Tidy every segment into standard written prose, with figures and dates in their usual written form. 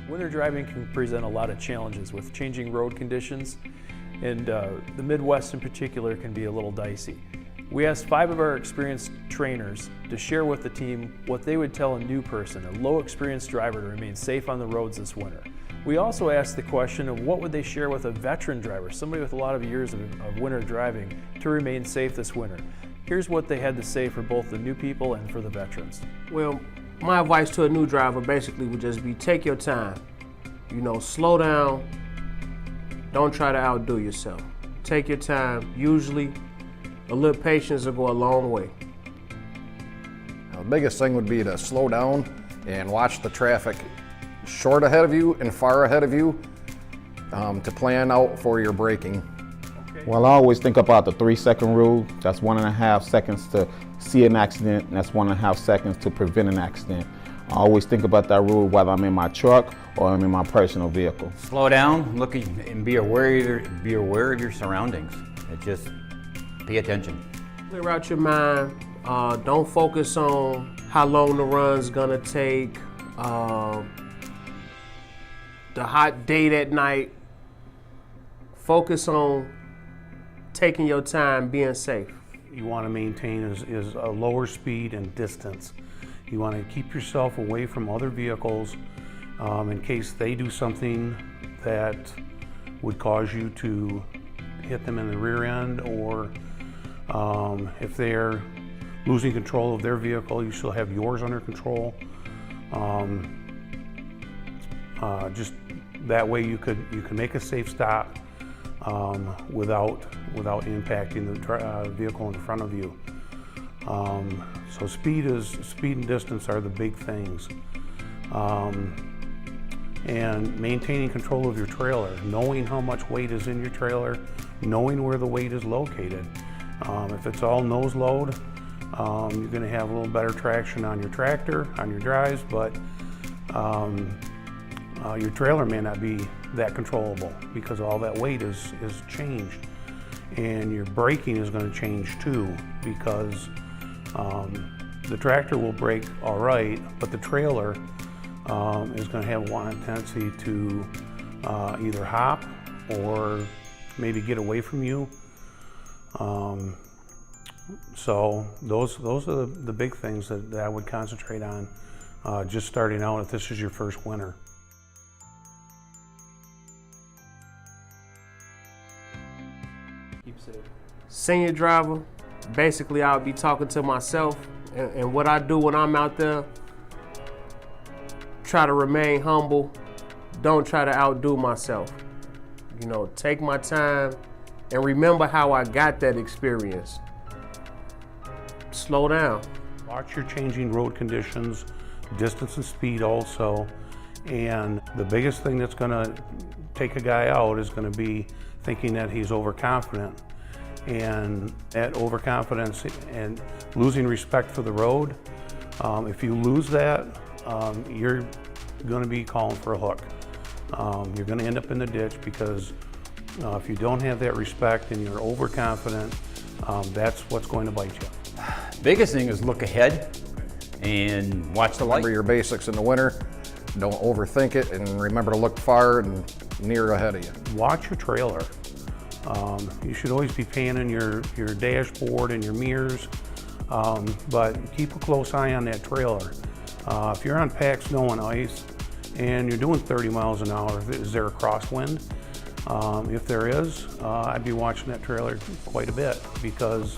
Winter driving can present a lot of challenges with changing road conditions, and the Midwest in particular can be a little dicey. We asked 5 of our experienced trainers to share with the team what they would tell a new person, a low experienced driver, to remain safe on the roads this winter. We also asked the question of what would they share with a veteran driver, somebody with a lot of years of winter driving, to remain safe this winter. Here's what they had to say for both the new people and for the veterans. Well, my advice to a new driver basically would just be take your time. You know, slow down. Don't try to outdo yourself. Take your time. Usually, a little patience will go a long way. The biggest thing would be to slow down and watch the traffic short ahead of you and far ahead of you to plan out for your braking. Well, I always think about the 3-second rule. That's 1.5 seconds to see an accident, and that's 1.5 seconds to prevent an accident. I always think about that rule whether I'm in my truck or I'm in my personal vehicle. Slow down, look and be aware of your surroundings. Just pay attention. Clear out your mind. Don't focus on how long the run's gonna take, the hot date at night. Focus on taking your time, being safe. You want to maintain is a lower speed and distance. You want to keep yourself away from other vehicles in case they do something that would cause you to hit them in the rear end, or if they're losing control of their vehicle, you still have yours under control. Just that way you could make a safe stop without impacting the vehicle in front of you. So speed and distance are the big things. And maintaining control of your trailer, knowing how much weight is in your trailer, knowing where the weight is located. If it's all nose load, you're going to have a little better traction on your tractor, on your drives, but your trailer may not be that controllable because all that weight is changed. And your braking is going to change too, because the tractor will brake all right, but the trailer is going to have one tendency to either hop or maybe get away from you. So those are the big things that I would concentrate on just starting out if this is your first winter. Senior driver, basically I would be talking to myself, and what I do when I'm out there, try to remain humble, don't try to outdo myself. You know, take my time and remember how I got that experience. Slow down. Watch your changing road conditions, distance and speed also, and the biggest thing that's going to take a guy out is going to be thinking that he's overconfident. And that overconfidence and losing respect for the road, if you lose that, you're going to be calling for a hook. You're going to end up in the ditch because if you don't have that respect and you're overconfident, that's what's going to bite you. Biggest thing is look ahead and watch the light. Remember your basics in the winter. Don't overthink it, and remember to look far and near ahead of you. Watch your trailer. You should always be panning your dashboard and your mirrors, but keep a close eye on that trailer. If you're on packed snow and ice and you're doing 30 miles an hour, is there a crosswind? If there is, I'd be watching that trailer quite a bit, because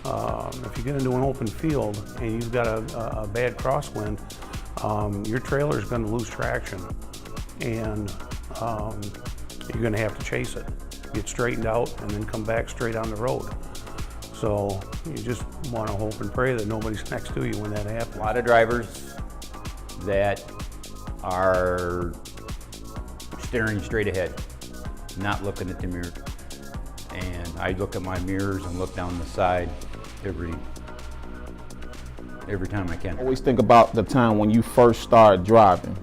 if you get into an open field and you've got a bad crosswind, your trailer is going to lose traction, and you're going to have to chase it, get straightened out, and then come back straight on the road. So you just want to hope and pray that nobody's next to you when that happens. A lot of drivers that are staring straight ahead, not looking at the mirror. And I look at my mirrors and look down the side every time I can. Always think about the time when you first start driving.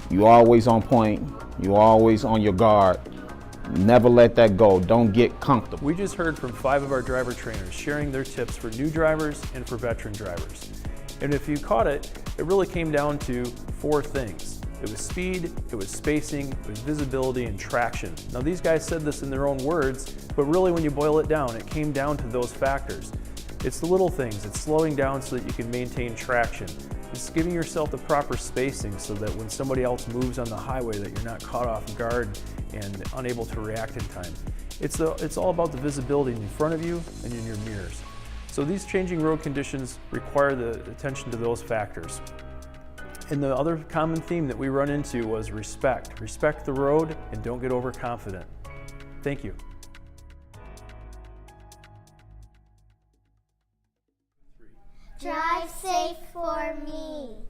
You're always on point, you're always on your guard. Never let that go. Don't get comfortable. We just heard from 5 of our driver trainers sharing their tips for new drivers and for veteran drivers. And if you caught it, it really came down to 4 things. It was speed, it was spacing, it was visibility and traction. Now these guys said this in their own words, but really when you boil it down, it came down to those factors. It's the little things. It's slowing down so that you can maintain traction. It's giving yourself the proper spacing so that when somebody else moves on the highway that you're not caught off guard and unable to react in time. It's all about the visibility in front of you and in your mirrors. So these changing road conditions require the attention to those factors. And the other common theme that we run into was respect. Respect the road and don't get overconfident. Thank you. Drive safe for me.